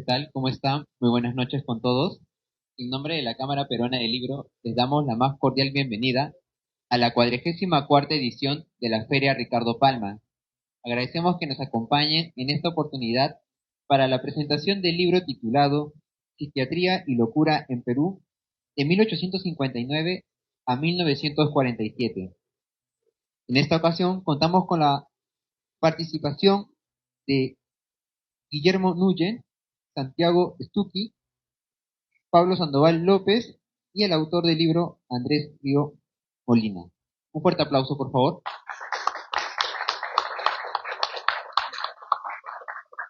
¿Qué tal? ¿Cómo están? Muy buenas noches con todos. En nombre de la Cámara Peruana del Libro, les damos la más cordial bienvenida a la 44ª edición de la Feria Ricardo Palma. Agradecemos que nos acompañen en esta oportunidad para la presentación del libro titulado Psiquiatría y Locura en Perú, de 1859 a 1947. En esta ocasión contamos con la participación de Guillermo Nuyen, Santiago Stucchi, Pablo Sandoval López y el autor del libro Andrés Río Molina. Un fuerte aplauso, por favor.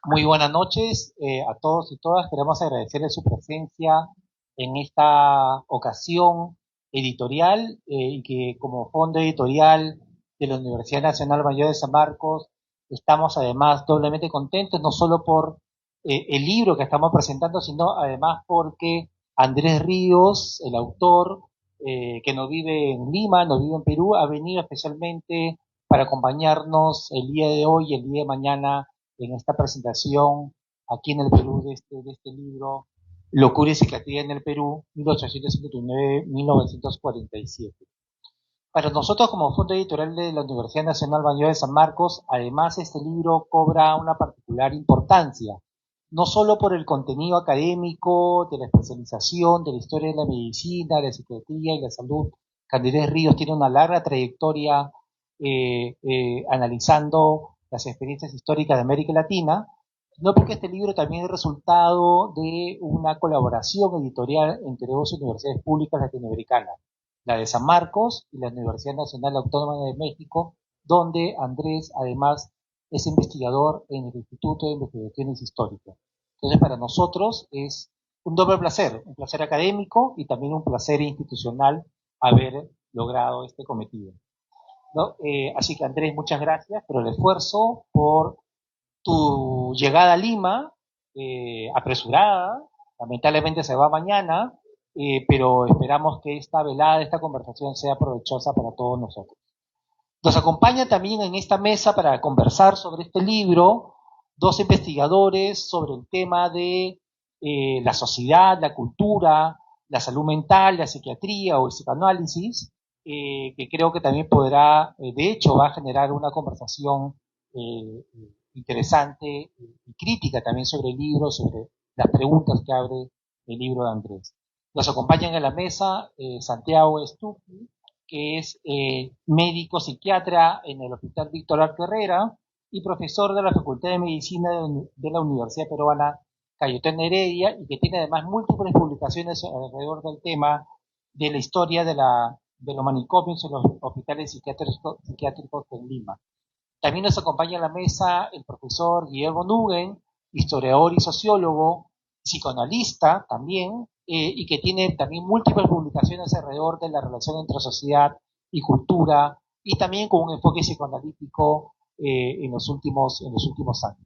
Muy buenas noches a todos y todas. Queremos agradecerles su presencia en esta ocasión editorial y que como fondo editorial de la Universidad Nacional Mayor de San Marcos estamos además doblemente contentos, no solo por el libro que estamos presentando, sino además porque Andrés Ríos, el autor, que no vive en Lima, no vive en Perú, ha venido especialmente para acompañarnos el día de hoy y el día de mañana en esta presentación aquí en el Perú de este libro, Locura y Psiquiatría en el Perú, 1859-1947. Para nosotros como Fondo Editorial de la Universidad Nacional Mayor de San Marcos, además este libro cobra una particular importancia, no solo por el contenido académico, de la especialización, de la historia de la medicina, de la psiquiatría y la salud. Candidez Ríos tiene una larga trayectoria analizando las experiencias históricas de América Latina, no porque este libro también es resultado de una colaboración editorial entre dos universidades públicas latinoamericanas, la de San Marcos y la Universidad Nacional Autónoma de México, donde Andrés además es investigador en el Instituto de Investigaciones Históricas. Entonces, para nosotros es un placer académico y también un placer institucional haber logrado este cometido, ¿no? Así que Andrés, muchas gracias por el esfuerzo, por tu llegada a Lima, apresurada, lamentablemente se va mañana, pero esperamos que esta velada, esta conversación sea provechosa para todos nosotros. Nos acompaña también en esta mesa para conversar sobre este libro dos investigadores sobre el tema de la sociedad, la cultura, la salud mental, la psiquiatría o el psicoanálisis, que creo que también podrá, de hecho, va a generar una conversación interesante y crítica también sobre el libro, sobre las preguntas que abre el libro de Andrés. Nos acompañan en la mesa Santiago Stucchi, que es médico psiquiatra en el Hospital Víctor Arte Herrera y profesor de la Facultad de Medicina de la Universidad Peruana Cayetano Heredia, y que tiene además múltiples publicaciones alrededor del tema de la historia de los manicomios en los hospitales psiquiátricos en Lima. También nos acompaña en la mesa el profesor Guillermo Nugen, historiador y sociólogo, psicoanalista también, y que tiene también múltiples publicaciones alrededor de la relación entre sociedad y cultura, y también con un enfoque psicoanalítico en los últimos años.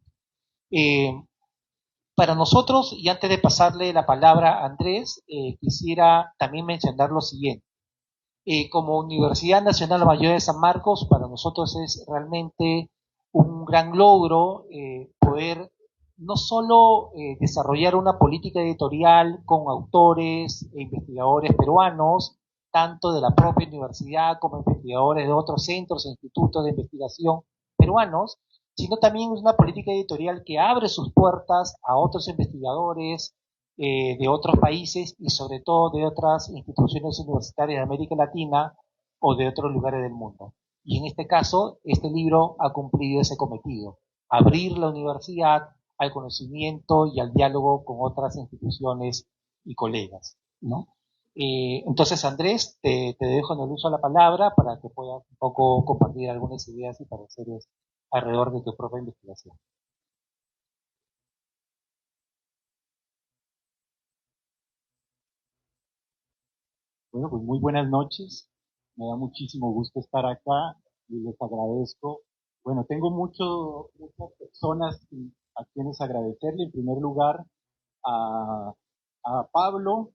Eh, para nosotros, y antes de pasarle la palabra a Andrés, quisiera también mencionar lo siguiente. Como Universidad Nacional Mayor de San Marcos, para nosotros es realmente un gran logro poder no solo desarrollar una política editorial con autores e investigadores peruanos, tanto de la propia universidad como investigadores de otros centros e institutos de investigación peruanos, sino también una política editorial que abre sus puertas a otros investigadores, de otros países y sobre todo de otras instituciones universitarias de América Latina o de otros lugares del mundo. Y en este caso, este libro ha cumplido ese cometido, abrir la universidad al conocimiento y al diálogo con otras instituciones y colegas, ¿no? Entonces, Andrés, te dejo en el uso de la palabra para que puedas un poco compartir algunas ideas y pareceres alrededor de tu propia investigación. Bueno, pues muy buenas noches. Me da muchísimo gusto estar acá y les agradezco. Bueno, tengo muchas personas a quienes agradecerle. En primer lugar, a, a Pablo,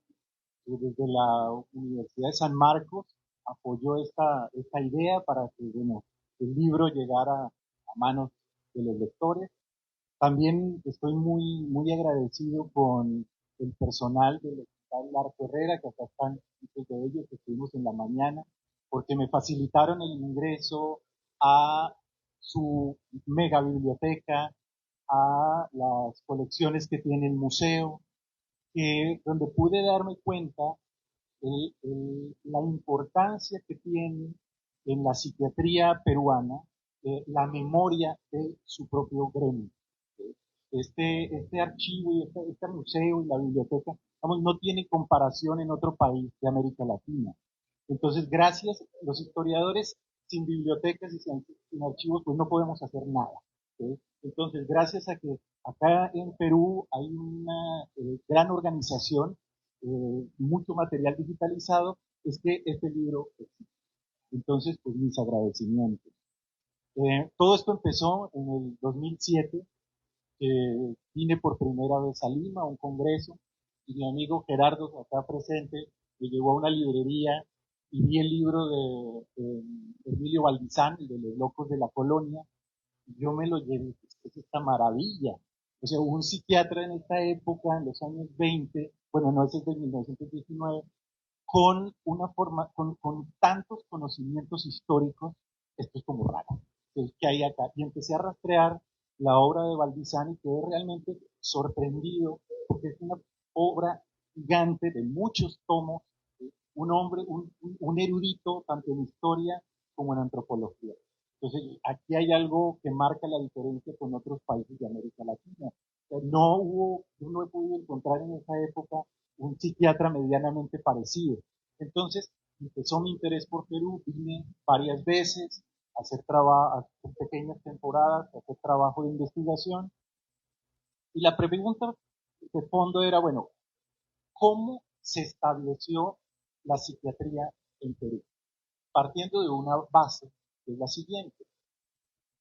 que desde la Universidad de San Marcos apoyó esta idea para que, bueno, el libro llegara a manos de los lectores. También estoy muy agradecido con el personal del Hospital Arco Herrera, que acá están muchos de ellos, que estuvimos en la mañana, porque me facilitaron el ingreso a su mega biblioteca, a las colecciones que tiene el museo, donde pude darme cuenta la importancia que tiene en la psiquiatría peruana la memoria de su propio gremio. Este archivo y este museo y la biblioteca, vamos, no tiene comparación en otro país de América Latina. Entonces, gracias, los historiadores sin bibliotecas y sin archivos, pues no podemos hacer nada. ¿Sí? Entonces, gracias a que acá en Perú hay una gran organización, mucho material digitalizado, es que este libro existe. Entonces, pues mis agradecimientos. Todo esto empezó en el 2007, vine por primera vez a Lima, a un congreso, y mi amigo Gerardo, acá presente, me llevó a una librería y vi el libro de Emilio Valdizán, el de Los Locos de la Colonia, y yo me lo llevé, es esta maravilla. O sea, un psiquiatra en esta época, en los años 20, bueno, no, ese es de 1919, con una forma, con tantos conocimientos históricos, esto es como raro, que hay acá. Y empecé a rastrear la obra de Valdizán y quedé realmente sorprendido, porque es una obra gigante de muchos tomos, un hombre, un erudito, tanto en historia como en antropología. Entonces, aquí hay algo que marca la diferencia con otros países de América Latina. Yo no he podido encontrar en esa época un psiquiatra medianamente parecido. Entonces, empezó mi interés por Perú, vine varias veces a hacer pequeñas temporadas, a hacer trabajo de investigación. Y la pregunta de fondo era, bueno, ¿cómo se estableció la psiquiatría en Perú? Partiendo de una base, que es la siguiente.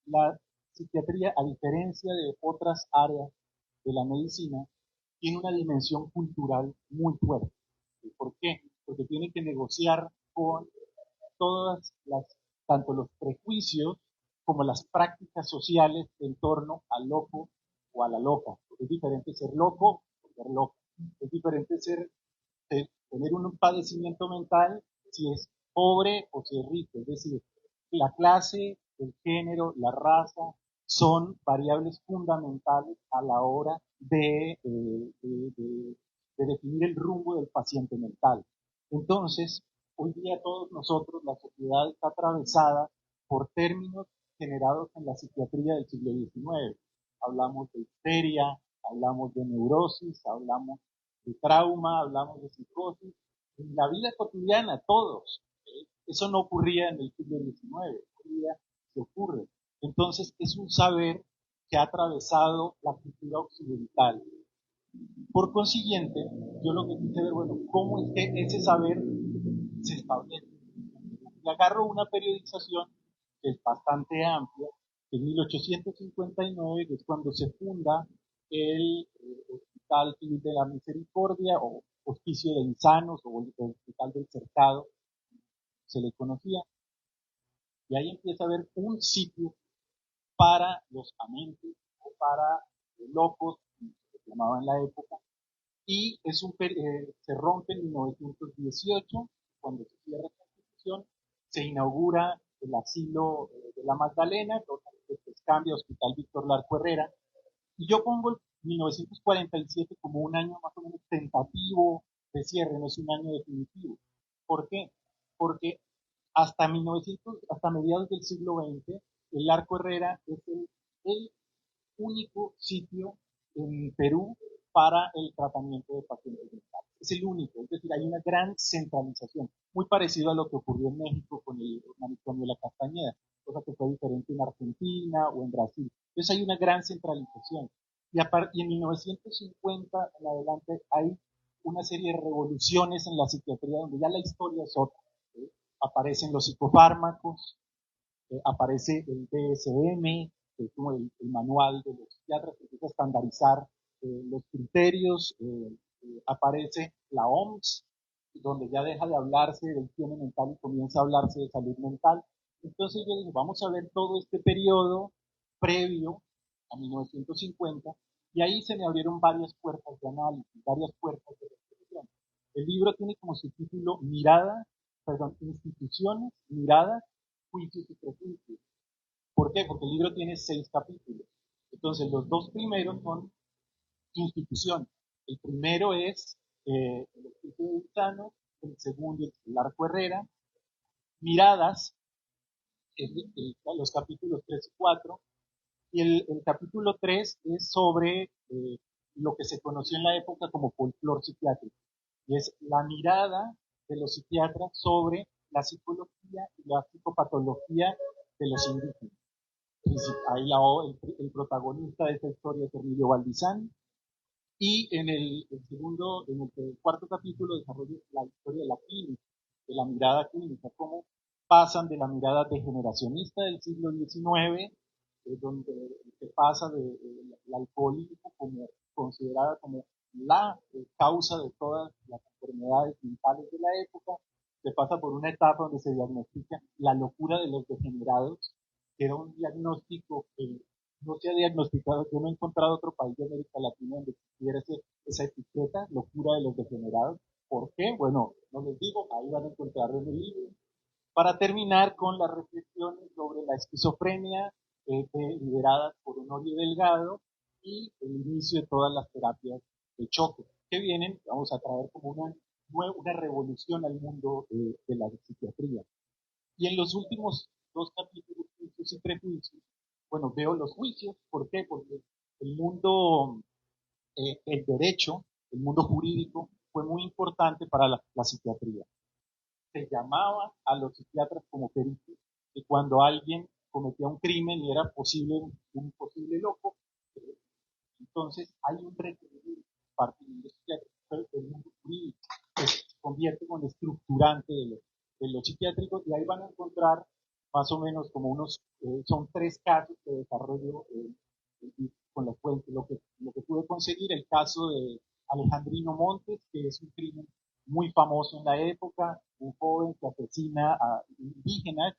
La psiquiatría, a diferencia de otras áreas de la medicina, tiene una dimensión cultural muy fuerte. ¿Por qué? Porque tiene que negociar con todas las, tanto los prejuicios como las prácticas sociales en torno al loco o a la loca. Porque es diferente ser loco o ser loco. Es diferente tener un padecimiento mental si es pobre o si es rico. Es decir, la clase, el género, la raza son variables fundamentales a la hora de definir el rumbo del paciente mental. Entonces, hoy día todos nosotros, la sociedad está atravesada por términos generados en la psiquiatría del siglo XIX. Hablamos de histeria, hablamos de neurosis, hablamos de trauma, hablamos de psicosis, en la vida cotidiana, todos. Eso no ocurría en el siglo XIX, hoy día se ocurre. Entonces, es un saber que ha atravesado la cultura occidental. Por consiguiente, yo lo que quise ver, bueno, ¿cómo es que ese saber se establece? Y agarro una periodización que es bastante amplia, en 1859, que es cuando se funda el Hospital Civil de la Misericordia, o Hospicio de Insanos, o el Hospital del Cercado, se le conocía. Y ahí empieza a haber un sitio para los amentes o para los locos, como se llamaba en la época, y se rompe en 1918, cuando se cierra la Constitución, se inaugura el asilo de la Magdalena, que después cambia a Hospital Víctor Larco Herrera, y yo pongo el 1947 como un año más o menos tentativo de cierre, no es un año definitivo. ¿Por qué? Porque hasta mediados del siglo XX, el Arco Herrera es el único sitio en Perú para el tratamiento de pacientes mentales. Es el único, es decir, hay una gran centralización, muy parecido a lo que ocurrió en México con el manicomio de la Castañeda, cosa que fue diferente en Argentina o en Brasil. Entonces hay una gran centralización. Y en 1950 en adelante hay una serie de revoluciones en la psiquiatría donde ya la historia es otra. ¿Sí? Aparecen los psicofármacos, aparece el DSM, que es como el manual de los psiquiatras, que empieza a estandarizar los criterios, aparece la OMS, donde ya deja de hablarse de higiene mental y comienza a hablarse de salud mental. Entonces yo digo, vamos a ver todo este periodo previo a 1950, y ahí se me abrieron varias puertas de análisis, varias puertas de reflexión. El libro tiene como subtítulo Instituciones, Miradas, Juicios y Prejuicios. ¿Por qué? Porque el libro tiene 6 capítulos. Entonces, los 2 primeros son instituciones. El primero es el Hospicio de Gusano, el segundo es el Arco Herrera. Miradas, los capítulos 3 y 4. Y el capítulo 3 es sobre lo que se conoció en la época como folclore psiquiátrico. Y es la mirada de los psiquiatras sobre la psicología y la psicopatología de los indígenas. Ahí el protagonista de esta historia es Emilio Valdizán. Y en el cuarto capítulo desarrolla la historia de la clínica, de la mirada clínica, cómo pasan de la mirada degeneracionista del siglo XIX, donde se pasa del alcoholismo como considerada como la causa de todas las enfermedades mentales de la época, se pasa por una etapa donde se diagnostica la locura de los degenerados, que era un diagnóstico que no se ha diagnosticado. Yo no he encontrado otro país de América Latina donde existiera esa etiqueta, locura de los degenerados. ¿Por qué? Bueno, no les digo, ahí van a encontrar en el libro. Para terminar con las reflexiones sobre la esquizofrenia, lideradas por Honorio Delgado, y el inicio de todas las terapias de choque, que vienen, vamos a traer como una revolución al mundo de la psiquiatría. Y en los últimos 2 capítulos, Juicios y Prejuicios, bueno, veo los juicios. ¿Por qué? Porque el mundo, el derecho, el mundo jurídico, fue muy importante para la psiquiatría. Se llamaba a los psiquiatras como peritos, y cuando alguien cometía un crimen y era un posible loco, entonces hay un requerimiento parte del mundo psiquiátrico, el mundo jurídico, que se convierte como estructurante de lo psiquiátrico, y ahí van a encontrar más o menos como son 3 casos que desarrollo con las fuentes, lo que pude conseguir. El caso de Alejandrino Montes, que es un crimen muy famoso en la época, un joven que asesina a indígenas,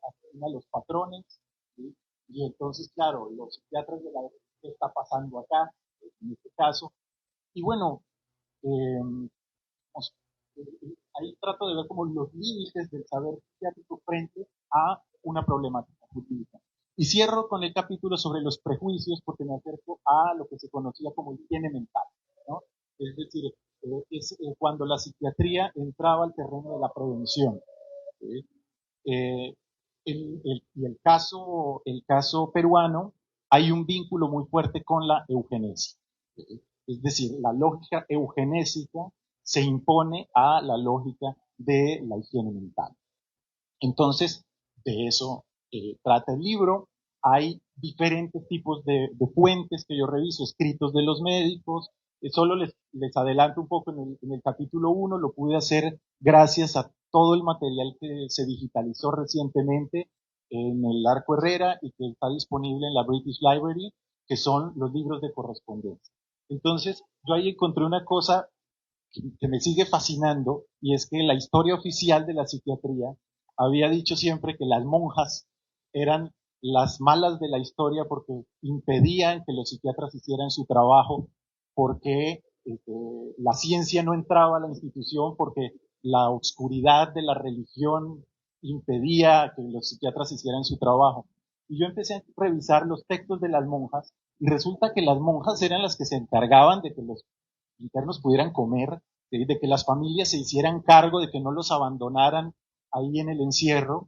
asesina a los patrones, ¿sí? Y entonces, claro, los psiquiatras de la época, ¿qué está pasando acá, en este caso? Y bueno, eh, ahí trato de ver como los límites del saber psiquiátrico frente a una problemática jurídica. Y cierro con el capítulo sobre los prejuicios, porque me acerco a lo que se conocía como higiene mental, ¿no? Es decir, cuando la psiquiatría entraba al terreno de la prevención. ¿Sí? Y el caso peruano, hay un vínculo muy fuerte con la eugenesia. Es decir, la lógica eugenésica se impone a la lógica de la higiene mental. Entonces, de eso trata el libro. Hay diferentes tipos de fuentes que yo reviso, escritos de los médicos. Solo les adelanto un poco en el capítulo 1, lo pude hacer gracias a todo el material que se digitalizó recientemente en el Arco Herrera y que está disponible en la British Library, que son los libros de correspondencia. Entonces, yo ahí encontré una cosa que me sigue fascinando, y es que la historia oficial de la psiquiatría había dicho siempre que las monjas eran las malas de la historia porque impedían que los psiquiatras hicieran su trabajo, porque la ciencia no entraba a la institución, porque la oscuridad de la religión impedía que los psiquiatras hicieran su trabajo. Y yo empecé a revisar los textos de las monjas, y resulta que las monjas eran las que se encargaban de que los internos pudieran comer, de que las familias se hicieran cargo, de que no los abandonaran ahí en el encierro,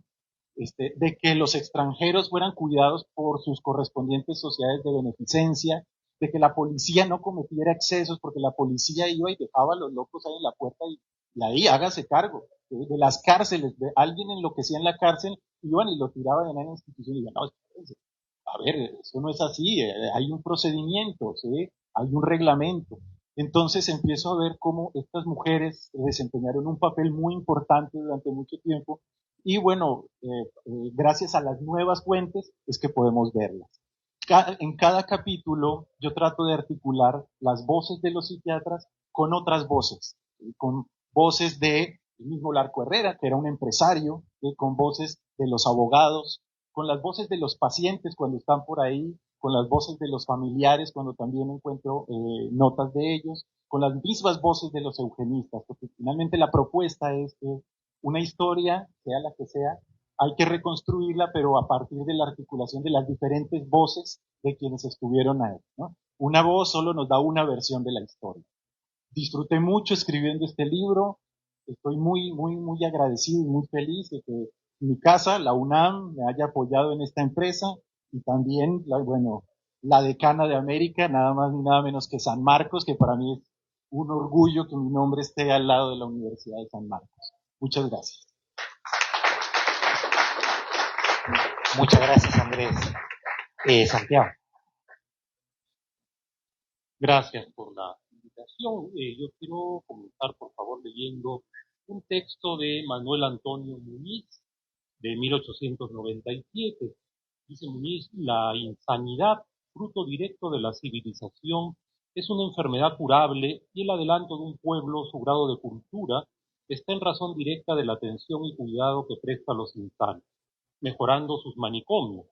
de que los extranjeros fueran cuidados por sus correspondientes sociedades de beneficencia, de que la policía no cometiera excesos, porque la policía iba y dejaba a los locos ahí en la puerta y ahí hágase cargo. De las cárceles, de alguien enloquecía en la cárcel, iban y lo tiraban en la institución y decían, no, espérense, a ver, eso no es así, hay un procedimiento, ¿sí? Hay un reglamento. Entonces empiezo a ver cómo estas mujeres desempeñaron un papel muy importante durante mucho tiempo, y bueno, gracias a las nuevas fuentes es que podemos verlas. En cada capítulo yo trato de articular las voces de los psiquiatras con otras voces, con voces de el mismo Larco Herrera, que era un empresario, con voces de los abogados, con las voces de los pacientes cuando están por ahí con las voces de los familiares cuando también encuentro notas de ellos, con las mismas voces de los eugenistas, porque finalmente la propuesta es que una historia, sea la que sea, hay que reconstruirla, pero a partir de la articulación de las diferentes voces de quienes estuvieron ahí, ¿no? Una voz solo nos da una versión de la historia. Disfruté mucho escribiendo este libro, estoy muy agradecido y muy feliz de que mi casa, la UNAM, me haya apoyado en esta empresa y también, la decana de América, nada más ni nada menos que San Marcos, que para mí es un orgullo que mi nombre esté al lado de la Universidad de San Marcos. Muchas gracias. Muchas gracias, Andrés. Santiago. Gracias por la invitación. Yo quiero comenzar, por favor, leyendo un texto de Manuel Antonio Muñiz, de 1897. Dice Muñiz: la insanidad, fruto directo de la civilización, es una enfermedad curable y el adelanto de un pueblo, su grado de cultura, está en razón directa de la atención y cuidado que presta a los insanos, mejorando sus manicomios,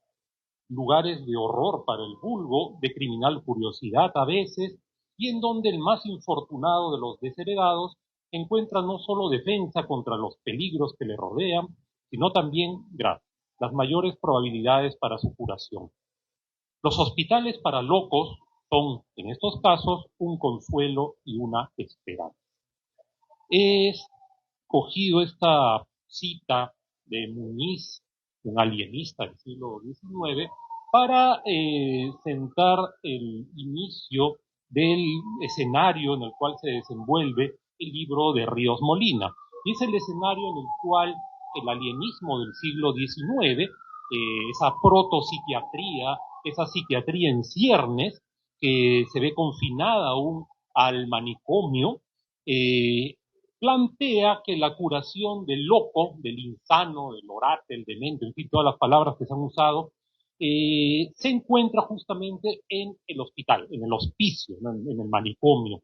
lugares de horror para el vulgo, de criminal curiosidad a veces, y en donde el más infortunado de los desheredados encuentra no solo defensa contra los peligros que le rodean, sino también, las mayores probabilidades para su curación. Los hospitales para locos son, en estos casos, un consuelo y una esperanza. He cogido esta cita de Muñiz, un alienista del siglo XIX, para sentar el inicio del escenario en el cual se desenvuelve el libro de Ríos Molina. Y es el escenario en el cual el alienismo del siglo XIX, esa protopsiquiatría, esa psiquiatría en ciernes, que se ve confinada aún al manicomio, plantea que la curación del loco, del insano, del orate, del demente, en fin, todas las palabras que se han usado, se encuentra justamente en el hospital, en el hospicio, ¿no? En el manicomio.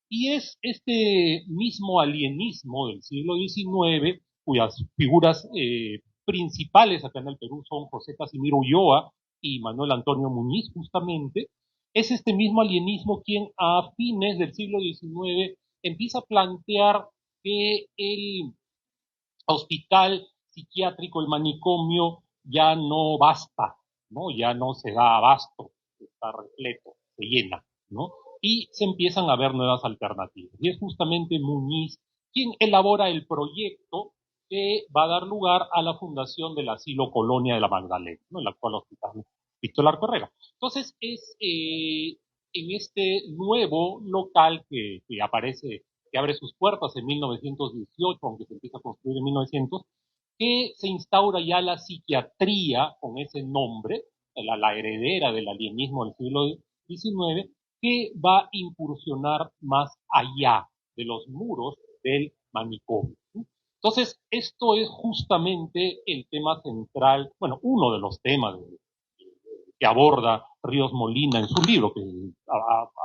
Y es este mismo alienismo del siglo XIX, cuyas figuras principales acá en el Perú son José Casimiro Ulloa y Manuel Antonio Muñiz, justamente, es este mismo alienismo quien a fines del siglo XIX empieza a plantear que el hospital psiquiátrico, el manicomio, ya no basta, ¿no? Ya no se da abasto, está repleto, se llena, ¿no? Y se empiezan a ver nuevas alternativas. Y es justamente Muñiz quien elabora el proyecto que va a dar lugar a la fundación del asilo Colonia de la Magdalena, ¿no? El actual hospital Víctor Larco Herrera. Entonces es en este nuevo local que aparece, que abre sus puertas en 1918, aunque se empieza a construir en 1900, que se instaura ya la psiquiatría con ese nombre, la heredera del alienismo del siglo XIX, que va a incursionar más allá de los muros del manicomio. Entonces, esto es justamente el tema central, bueno, uno de los temas que aborda Ríos Molina en su libro, que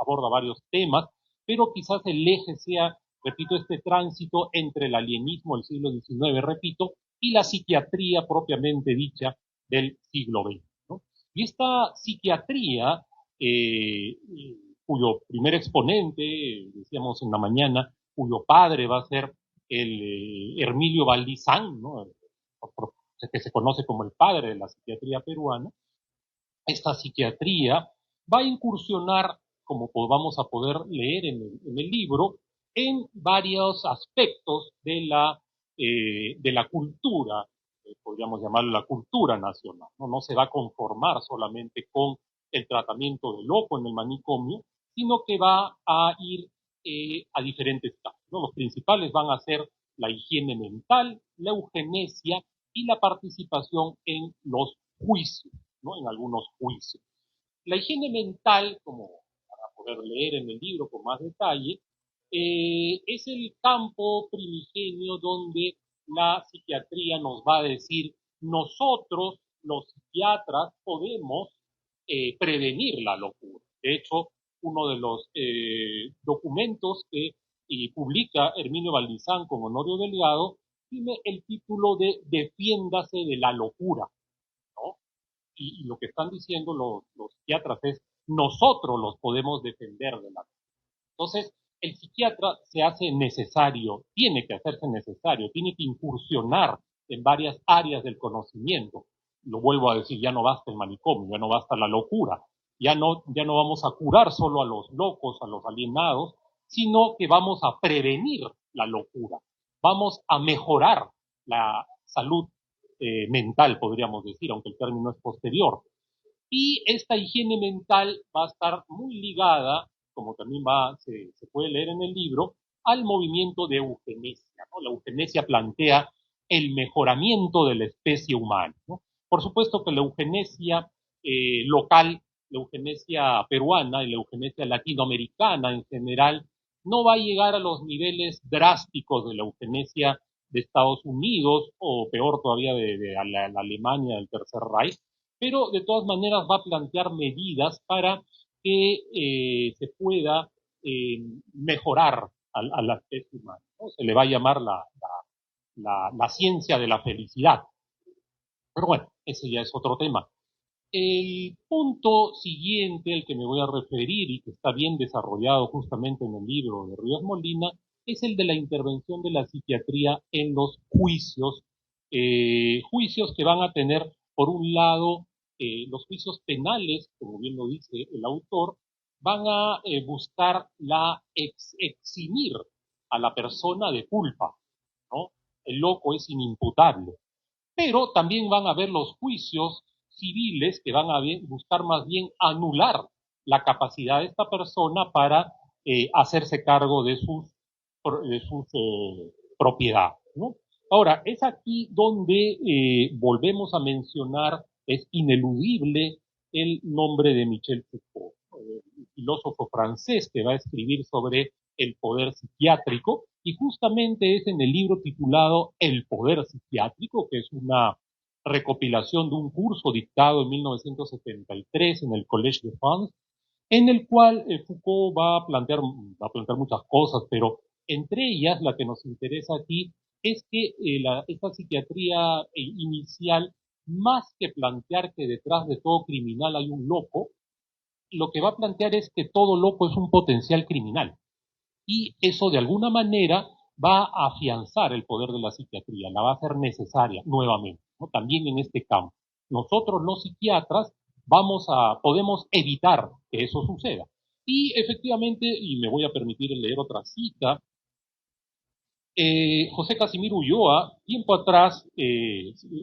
aborda varios temas, pero quizás el eje sea, repito, este tránsito entre el alienismo del siglo XIX, repito, y la psiquiatría propiamente dicha del siglo XX, ¿no? Y esta psiquiatría, cuyo primer exponente, decíamos en la mañana, cuyo padre va a ser el Hermilio Valdizán, ¿no? Que se conoce como el padre de la psiquiatría peruana. Esta psiquiatría va a incursionar, como vamos a poder leer en el libro, en varios aspectos de la cultura, podríamos llamarlo la cultura nacional, ¿no? No se va a conformar solamente con el tratamiento del loco en el manicomio, sino que va a ir a diferentes casos, ¿no? Los principales van a ser la higiene mental, la eugenesia y la participación en los juicios, ¿no? En algunos juicios. La higiene mental, como para poder leer en el libro con más detalle, es el campo primigenio donde la psiquiatría nos va a decir: nosotros, los psiquiatras, podemos prevenir la locura. De hecho, uno de los documentos que publica Herminio Valdizán con Honorio Delgado tiene el título de Defiéndase de la locura, ¿no? y lo que están diciendo los psiquiatras es, nosotros los podemos defender de la. Entonces, el psiquiatra se hace necesario, tiene que hacerse necesario, tiene que incursionar en varias áreas del conocimiento. Lo vuelvo a decir, ya no basta el manicomio, ya no basta la locura, ya no vamos a curar solo a los locos, a los alienados, sino que vamos a prevenir la locura, vamos a mejorar la salud mental, podríamos decir, aunque el término es posterior. Y esta higiene mental va a estar muy ligada, como también se puede leer en el libro, al movimiento de eugenesia, ¿no? La eugenesia plantea el mejoramiento de la especie humana, ¿no? Por supuesto que la eugenesia local, la eugenesia peruana y la eugenesia latinoamericana en general no va a llegar a los niveles drásticos de la eugenesia de Estados Unidos o peor todavía de la Alemania del Tercer Reich, pero de todas maneras va a plantear medidas para que se pueda mejorar a la especie humana, ¿no? Se le va a llamar la ciencia de la felicidad. Pero bueno, ese ya es otro tema. El punto siguiente al que me voy a referir y que está bien desarrollado justamente en el libro de Ríos Molina es el de la intervención de la psiquiatría en los juicios, juicios que van a tener, por un lado, los juicios penales, como bien lo dice el autor, van a buscar eximir a la persona de culpa, ¿no? El loco es inimputable. Pero también van a haber los juicios civiles que van a buscar más bien anular la capacidad de esta persona para hacerse cargo de sus propiedades, ¿no? Ahora, es aquí donde volvemos a mencionar, es ineludible el nombre de Michel Foucault, el filósofo francés que va a escribir sobre el poder psiquiátrico, y justamente es en el libro titulado El poder psiquiátrico, que es una recopilación de un curso dictado en 1973 en el Collège de France, en el cual Foucault va a plantear muchas cosas, pero entre ellas la que nos interesa aquí es que esta psiquiatría inicial, más que plantear que detrás de todo criminal hay un loco, lo que va a plantear es que todo loco es un potencial criminal. Y eso de alguna manera va a afianzar el poder de la psiquiatría, la va a hacer necesaria nuevamente, ¿no? También en este campo. Nosotros los psiquiatras podemos evitar que eso suceda. Y efectivamente, y me voy a permitir leer otra cita, José Casimiro Ulloa, tiempo atrás,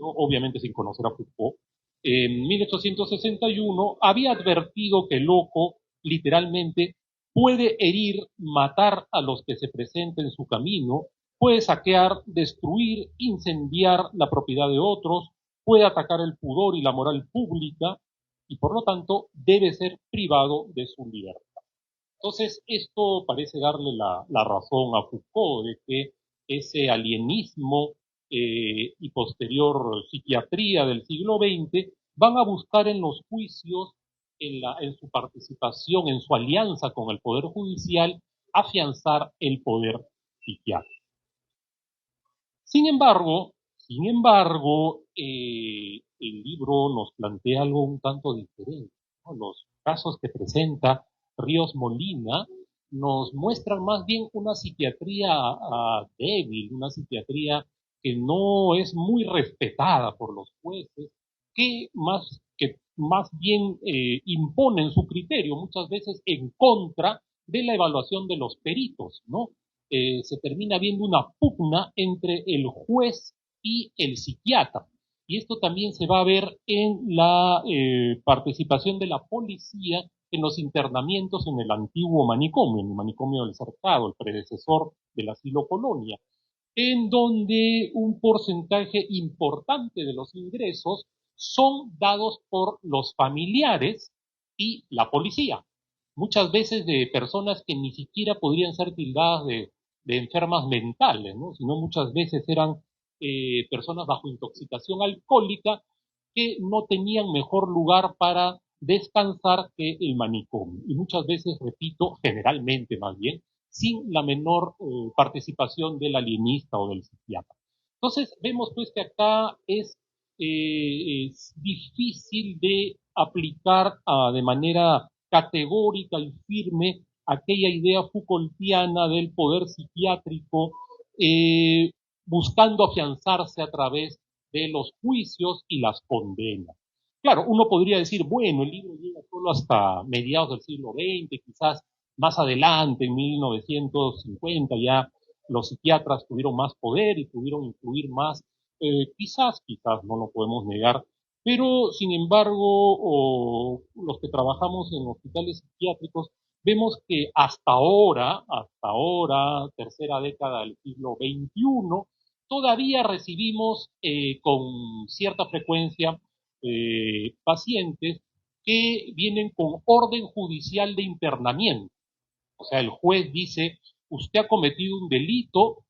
obviamente sin conocer a Foucault, en 1861 había advertido que el loco literalmente puede herir, matar a los que se presenten en su camino, puede saquear, destruir, incendiar la propiedad de otros, puede atacar el pudor y la moral pública y por lo tanto debe ser privado de su libertad. Entonces, esto parece darle la razón a Foucault de que ese alienismo y posterior psiquiatría del siglo XX van a buscar en los juicios, en su participación, en su alianza con el Poder Judicial, afianzar el poder psiquiátrico. Sin embargo, el libro nos plantea algo un tanto diferente, ¿no? Los casos que presenta Ríos Molina nos muestran más bien una psiquiatría débil, una psiquiatría que no es muy respetada por los jueces, que más bien imponen su criterio muchas veces en contra de la evaluación de los peritos, ¿no? Se termina viendo una pugna entre el juez y el psiquiatra. Y esto también se va a ver en la participación de la policía en los internamientos en el antiguo manicomio, en el manicomio del Cercado, el predecesor del asilo Colonia, en donde un porcentaje importante de los ingresos son dados por los familiares y la policía. Muchas veces de personas que ni siquiera podrían ser tildadas de enfermas mentales, ¿no? Sino muchas veces eran personas bajo intoxicación alcohólica que no tenían mejor lugar para descansar que el manicomio. Y muchas veces, repito, generalmente más bien, sin la menor participación del alienista o del psiquiatra. Entonces, vemos pues que acá es es difícil de aplicar de manera categórica y firme aquella idea Foucaultiana del poder psiquiátrico, buscando afianzarse a través de los juicios y las condenas. Claro, uno podría decir, bueno, el libro llega solo hasta mediados del siglo XX, quizás más adelante, en 1950, ya los psiquiatras tuvieron más poder y pudieron influir más, quizás, no lo podemos negar, pero sin embargo, los que trabajamos en hospitales psiquiátricos, vemos que hasta ahora, tercera década del siglo XXI, todavía recibimos con cierta frecuencia pacientes que vienen con orden judicial de internamiento. O sea, el juez dice, usted ha cometido un delito,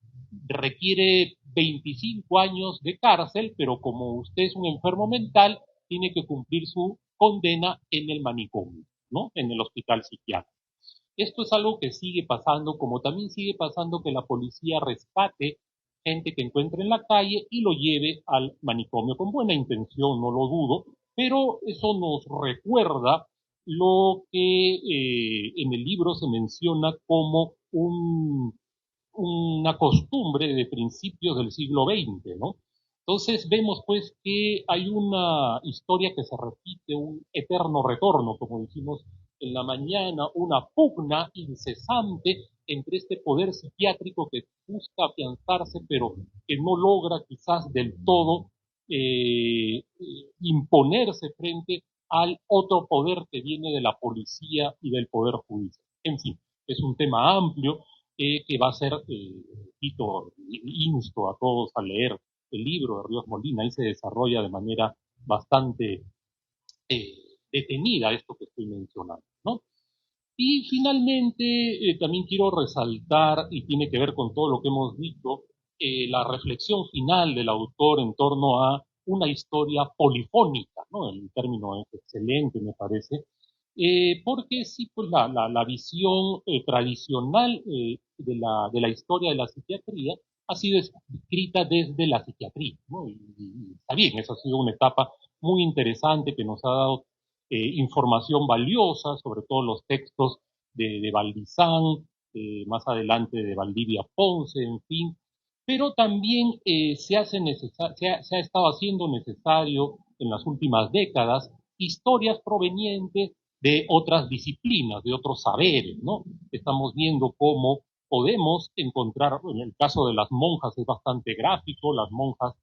requiere 25 años de cárcel, pero como usted es un enfermo mental, tiene que cumplir su condena en el manicomio, ¿no? En el hospital psiquiátrico. Esto es algo que sigue pasando, como también sigue pasando que la policía rescate gente que encuentre en la calle y lo lleve al manicomio, con buena intención, no lo dudo, pero eso nos recuerda lo que en el libro se menciona como una costumbre de principios del siglo XX, ¿no? Entonces vemos pues que hay una historia que se repite, un eterno retorno, como decimos en la mañana, una pugna incesante entre este poder psiquiátrico que busca afianzarse, pero que no logra quizás del todo imponerse frente al otro poder que viene de la policía y del poder judicial. En fin, es un tema amplio que va a ser, insto a todos a leer el libro de Ríos Molina, ahí se desarrolla de manera bastante detenida esto que estoy mencionando, ¿no? Y finalmente, también quiero resaltar, y tiene que ver con todo lo que hemos dicho, la reflexión final del autor en torno a una historia polifónica, ¿no? El término es excelente, me parece, porque sí, pues la visión tradicional de la historia de la psiquiatría ha sido escrita desde la psiquiatría, ¿no? Y está bien, esa ha sido una etapa muy interesante que nos ha dado información valiosa, sobre todo los textos de Valdizán, más adelante de Valdivia Ponce, en fin, pero también se ha estado haciendo necesario en las últimas décadas historias provenientes de otras disciplinas, de otros saberes, ¿no? Estamos viendo cómo podemos encontrar, en el caso de las monjas es bastante gráfico, las monjas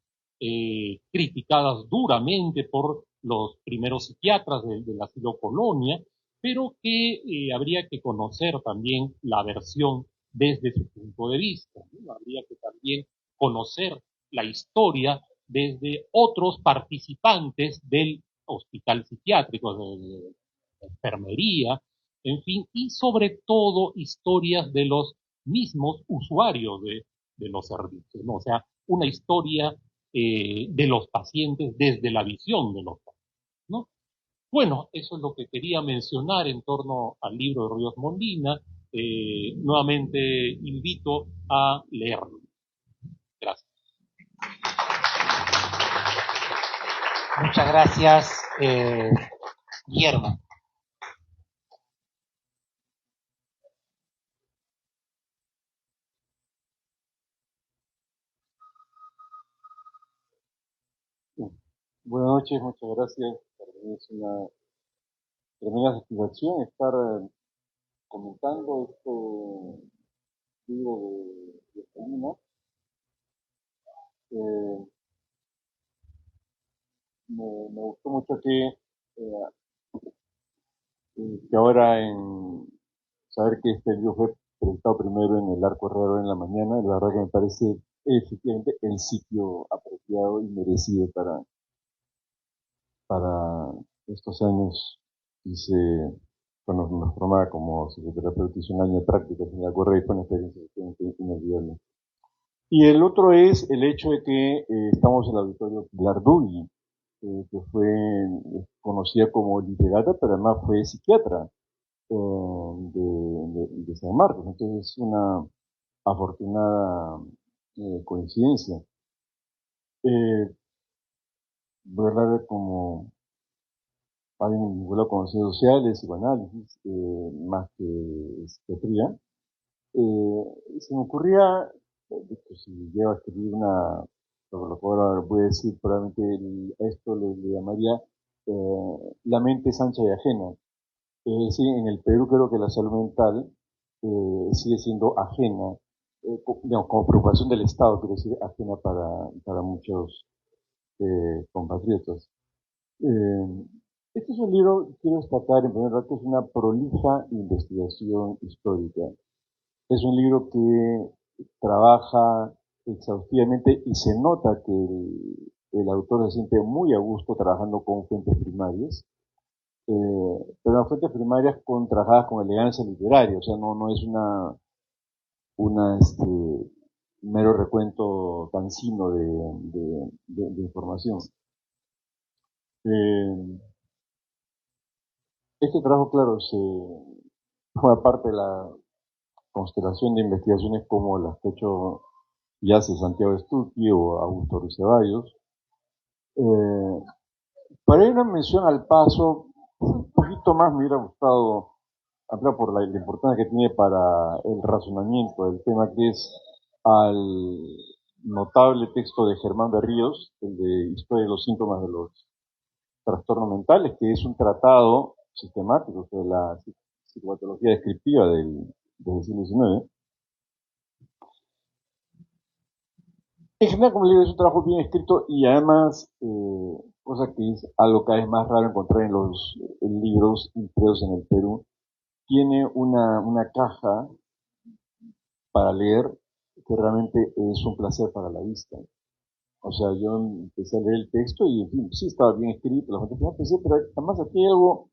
criticadas duramente por los primeros psiquiatras de la Colonia, pero que habría que conocer también la versión desde su punto de vista, ¿no? Habría que también conocer la historia desde otros participantes del hospital psiquiátrico, de enfermería, en fin, y sobre todo historias de los mismos usuarios de los servicios, ¿no? O sea, una historia de los pacientes desde la visión de los pacientes, ¿no? Bueno, eso es lo que quería mencionar en torno al libro de Ríos Molina. Nuevamente invito a leerlo. Gracias. Muchas gracias, Guillermo. Buenas noches, muchas gracias. Para mí es una tremenda satisfacción estar comentando este libro de Molina. Me gustó mucho que ahora en saber que este libro fue presentado primero en el Arco Herrero en la mañana, la verdad que me parece efectivamente el sitio apropiado y merecido para estos años. Hice, cuando nos formaba como psicoterapeuta, hice un año de práctica en el Arco Herrero y fue una experiencia inolvidable. Y el otro es el hecho de que estamos en el auditorio Pilar Dugui, que fue conocida como literata, pero además fue psiquiatra de San Marcos. Entonces es una afortunada coincidencia. voy a hablar como alguien vinculado con ciencias sociales, psicoanálisis, más que psiquiatría. Se me ocurría, si llego a escribir lo que ahora voy a decir, probablemente a esto le llamaría la mente es ancha y ajena. Sí, en el Perú creo que la salud mental sigue siendo ajena, digamos, como preocupación del Estado, quiero decir, ajena para muchos compatriotas. Eh, este es un libro, quiero destacar en primer lugar, que es una prolija investigación histórica. Es un libro que trabaja exhaustivamente y se nota que el autor se siente muy a gusto trabajando con fuentes primarias, pero las fuentes primarias trabajadas con elegancia literaria, o sea, no es una mero recuento cansino de información. Eh, este trabajo, claro, se forma parte de la constelación de investigaciones como las que ha hecho ya hace Santiago Stucchi o Augusto Ruiz Ceballos. Para ir una mención al paso, un poquito más me hubiera gustado hablar por la importancia que tiene para el razonamiento del tema, que es al notable texto de Germán Berríos, el de Historia de los síntomas de los trastornos mentales, que es un tratado sistemático sobre la psicopatología descriptiva del siglo XIX. En general, como le digo, es un trabajo bien escrito y además, cosa que es algo cada vez más raro encontrar en los libros impresos en el Perú, tiene una caja para leer que realmente es un placer para la vista. O sea, yo empecé a leer el texto y, en fin, sí estaba bien escrito, la gente no pensé, pero además aquí hay algo,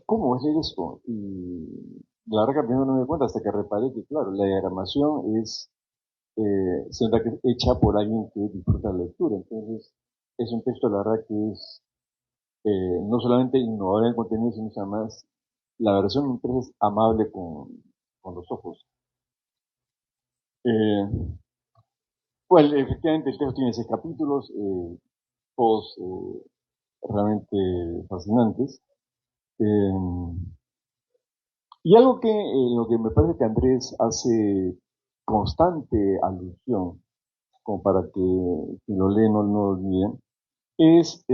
¿cómo es leer esto? Y la verdad que primero no me di cuenta hasta que reparé que, claro, la diagramación se nota que es hecha por alguien que disfruta la lectura. Entonces, es un texto, la verdad, que es no solamente innovador en el contenido, sino además la versión impresa es amable con los ojos. Pues efectivamente el texto tiene 6 capítulos, todos realmente fascinantes. Y algo que lo que me parece que Andrés hace constante alusión, como para que quien lo lee no lo olvide, es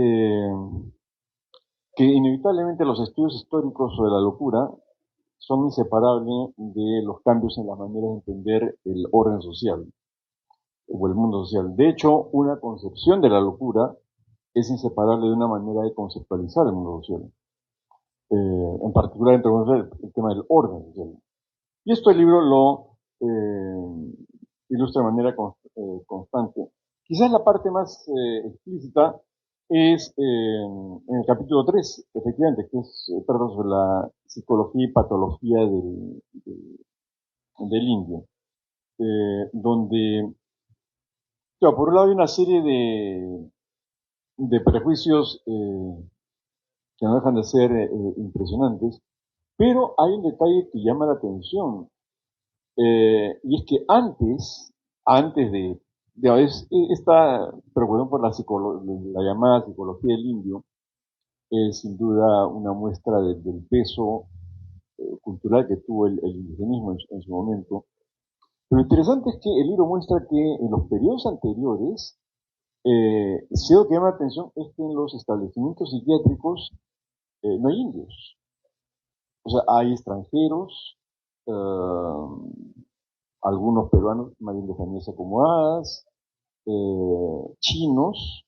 que inevitablemente los estudios históricos sobre la locura son inseparables de los cambios en la manera de entender el orden social o el mundo social. De hecho, una concepción de la locura es inseparable de una manera de conceptualizar el mundo social. En particular, entre el tema del orden social. Y esto el libro lo ilustra de manera constante. Quizás la parte más explícita es en el capítulo 3, efectivamente, que es trata sobre la psicología y patología del indio, donde, claro, por un lado hay una serie de prejuicios que no dejan de ser impresionantes, pero hay un detalle que llama la atención, y es que antes esta preocupación por la llamada psicología del indio, es sin duda una muestra del peso cultural que tuvo el indigenismo en su momento. Pero lo interesante es que el libro muestra que en los periodos anteriores, si algo que llama la atención es que en los establecimientos psiquiátricos no hay indios. O sea, hay extranjeros, algunos peruanos más bien de familias acomodadas, chinos,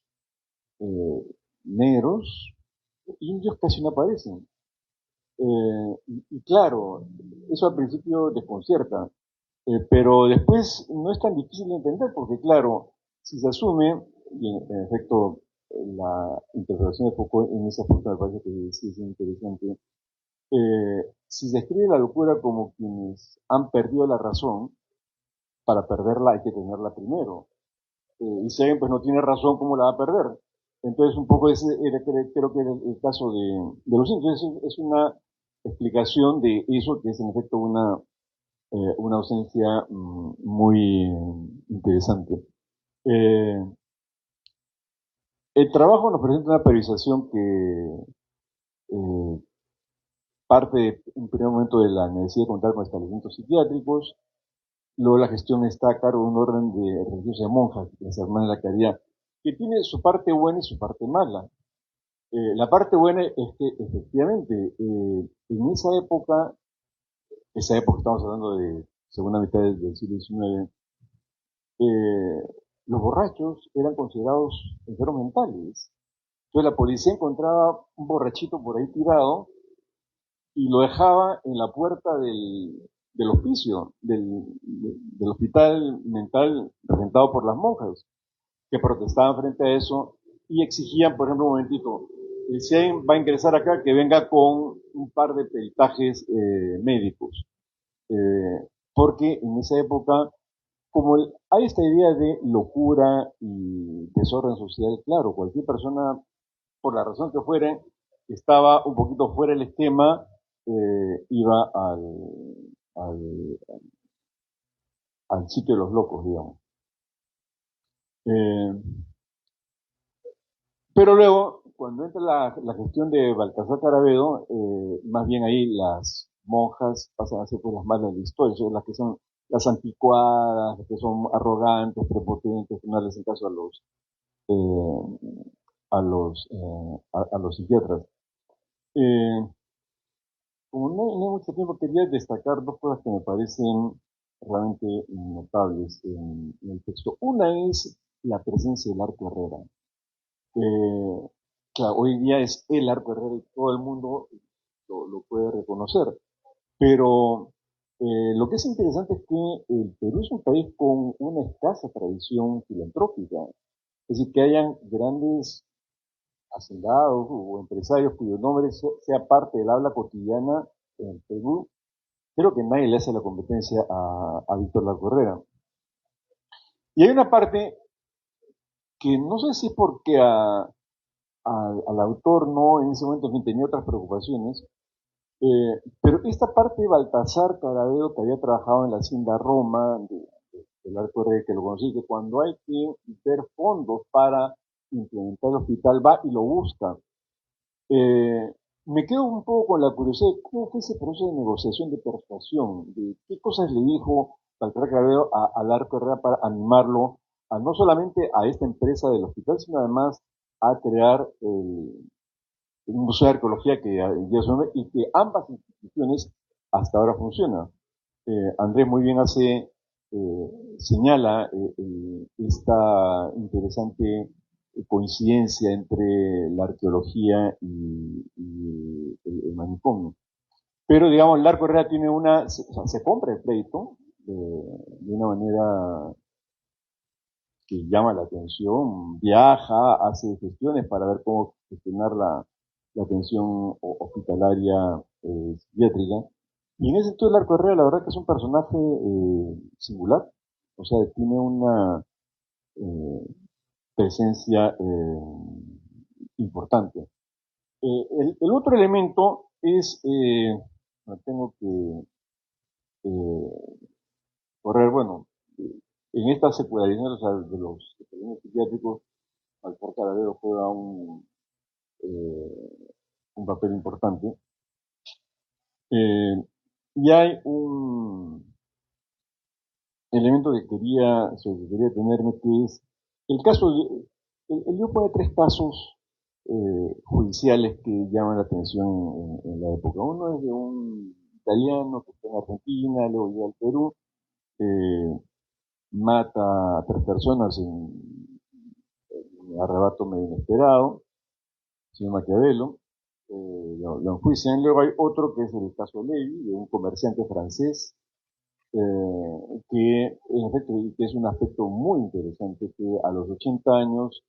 negros, indios casi no aparecen. Y claro, eso al principio desconcierta, pero después no es tan difícil de entender porque claro, si se asume, y en efecto la interpretación de Foucault en esa punto me parece que sí es interesante, si se escribe la locura como quienes han perdido la razón, para perderla hay que tenerla primero. Y si alguien pues no tiene razón, ¿cómo la va a perder? Entonces un poco ese creo que era el caso de los indios. Es una explicación de eso que es en efecto una ausencia muy interesante. El trabajo nos presenta una periodización que parte en un primer momento de la necesidad de contar con establecimientos psiquiátricos. Luego la gestión está a cargo de un orden de religiosa de monjas, las hermanas de la caridad, que tiene su parte buena y su parte mala. La parte buena es que efectivamente en esa época estamos hablando de segunda mitad del siglo XIX, los borrachos eran considerados enfermos mentales. Entonces la policía encontraba un borrachito por ahí tirado y lo dejaba en la puerta del hospicio, del hospital mental regentado por las monjas, que protestaban frente a eso y exigían, por ejemplo, un momentito, si alguien va a ingresar acá, que venga con un par de peritajes médicos. Porque en esa época, como hay esta idea de locura y desorden social, claro, cualquier persona, por la razón que fuere, estaba un poquito fuera del esquema, iba al, al sitio de los locos, digamos. Pero luego, cuando entra la gestión de Baltasar Carabedo, más bien ahí las monjas pasan a ser pues las malas de la historia, son las que son las anticuadas, las que son arrogantes, prepotentes, que no les hacen caso a los psiquiatras. Como no hay mucho tiempo, quería destacar dos cosas que me parecen realmente notables en el texto. Una es la presencia del Arco Herrera. Claro, hoy día es el Arco Herrera y todo el mundo lo puede reconocer. Pero lo que es interesante es que el Perú es un país con una escasa tradición filantrópica. Es decir, que hayan grandes hacendados o empresarios cuyo nombre sea parte del habla cotidiana en el Perú. Creo que nadie le hace la competencia a Víctor Larco Herrera. Y hay una parte que no sé si es porque al autor no, en ese momento tenía otras preocupaciones, pero esta parte de Baltasar Carabedo, que había trabajado en la Hacienda Roma, del Arco Herrera, que lo conocí, que cuando hay que ver fondos para implementar el hospital, va y lo busca. Me quedo un poco con la curiosidad de cómo fue ese proceso de negociación, de persuasión, de qué cosas le dijo Baltasar Carabedo al Arco Herrera para animarlo a no solamente a esta empresa del hospital, sino además a crear un museo de arqueología que ya su nombre y que ambas instituciones hasta ahora funcionan. Andrés muy bien señala esta interesante coincidencia entre la arqueología y el manicomio. Pero, digamos, el Arco Herrera tiene se compra el crédito de una manera que llama la atención, viaja, hace gestiones para ver cómo gestionar la atención hospitalaria psiquiátrica. Y en ese sentido el Arco Herrera la verdad que es un personaje singular, o sea, tiene una presencia importante. El otro elemento es, tengo que correr, bueno, en esta secularización o sea, de los expedientes psiquiátricos, Baltasar Carabedo juega un papel importante. Y hay un elemento sobre que quería tenerme, que es el caso, el libro pone tres casos judiciales que llaman la atención en la época. Uno es de un italiano que está en Argentina, luego llega al Perú, mata a tres personas en un arrebato medio inesperado, señor Maquiavelo, lo enjuician. Luego hay otro que es el caso Levi, de un comerciante francés, que en efecto que es un aspecto muy interesante, que a los 80 años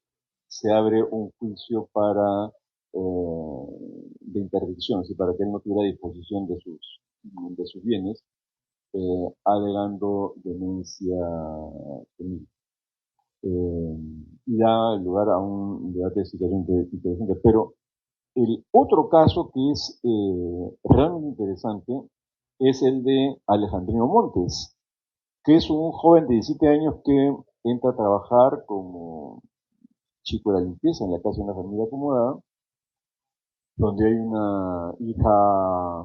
se abre un juicio de interdicción, es decir, para que él no tuviera disposición de sus bienes, alegando demencia senil. Y da lugar a un debate de situación interesante. Pero el otro caso que es realmente interesante es el de Alejandrino Montes, que es un joven de 17 años que entra a trabajar como chico de la limpieza en la casa de una familia acomodada, donde hay una hija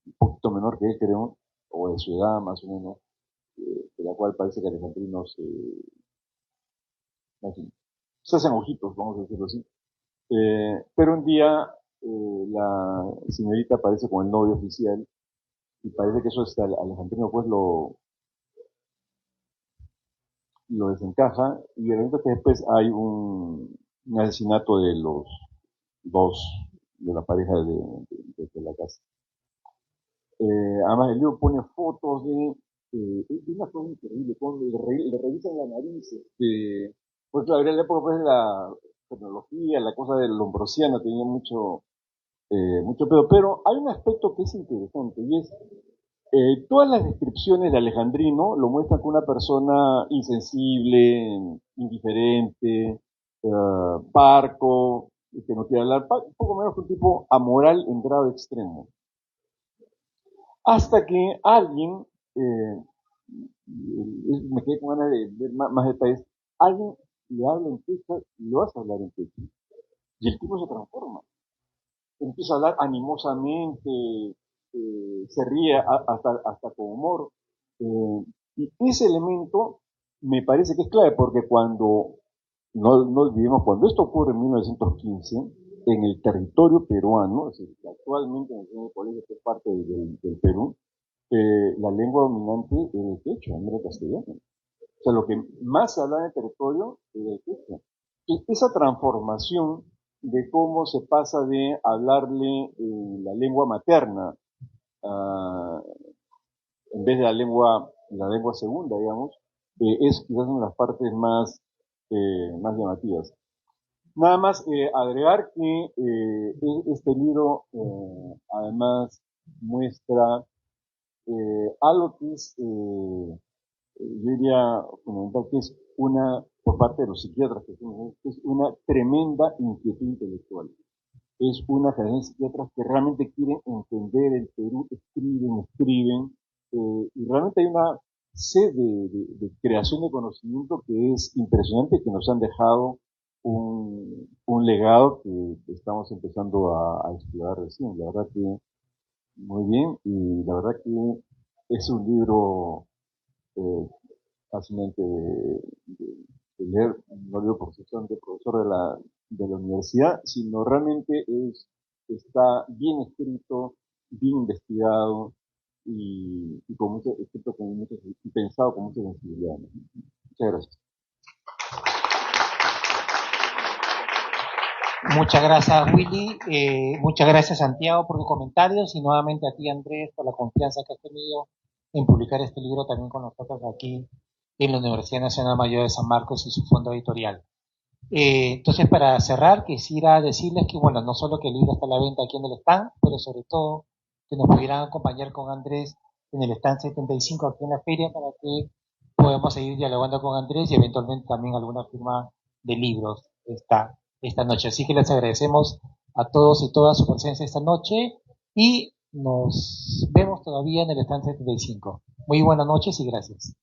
un poquito menor que él, creo, o de su edad más o menos, de la cual parece que Alejandrino se hacen ojitos, vamos a decirlo así. Pero un día la señorita aparece con el novio oficial y parece que eso está Alejandrino pues lo desencaja y resulta que después hay un asesinato de los dos de la pareja de la casa. Además el libro pone fotos de una cosa increíble, le revisan la nariz, pues claro, era la época pues de la tecnología, la cosa del lombrosiano tenía mucho pedo, pero hay un aspecto que es interesante y es todas las descripciones de Alejandrino lo muestran como una persona insensible, indiferente, parco, que no quiere hablar, un poco menos que un tipo amoral en grado extremo. Hasta que alguien, me quedé con ganas de ver más detalles, alguien le habla en quechua y lo hace hablar en quechua. Y el tipo se transforma. Empieza a hablar animosamente, se ríe hasta con humor. Y ese elemento me parece que es clave porque no olvidemos, cuando esto ocurre en 1915, en el territorio peruano, es decir, actualmente en el colegio que es parte del Perú, la lengua dominante era el quechua, no era el castellano. O sea, lo que más se hablaba en el territorio era el quechua. Y esa transformación de cómo se pasa de hablarle la lengua materna en vez de la lengua segunda, digamos, es quizás una de las partes más llamativas. Nada más agregar que este libro además muestra algo que es, yo diría, fundamental, que es por parte de los psiquiatras, que es una tremenda inquietud intelectual. Es una generación de psiquiatras que realmente quieren entender el Perú, escriben, y realmente hay una sed de creación de conocimiento que es impresionante, que nos han dejado un legado que estamos empezando a explorar recién. La verdad que muy bien, y la verdad que es un libro fácilmente de leer, no digo por sesión de profesor de la universidad, sino realmente está bien escrito, bien investigado y pensado con mucha sensibilidad. Muchas gracias. Muchas gracias, Willy. Muchas gracias, Santiago, por tus comentarios y nuevamente a ti, Andrés, por la confianza que has tenido en publicar este libro también con nosotros aquí en la Universidad Nacional Mayor de San Marcos y su fondo editorial. Entonces, para cerrar, quisiera decirles que, bueno, no solo que el libro está a la venta aquí en el stand, pero sobre todo que nos pudieran acompañar con Andrés en el stand 75 aquí en la feria para que podamos seguir dialogando con Andrés y eventualmente también alguna firma de libros esta noche. Así que les agradecemos a todos y todas su presencia esta noche y nos vemos todavía en el stand 75. Muy buenas noches y gracias.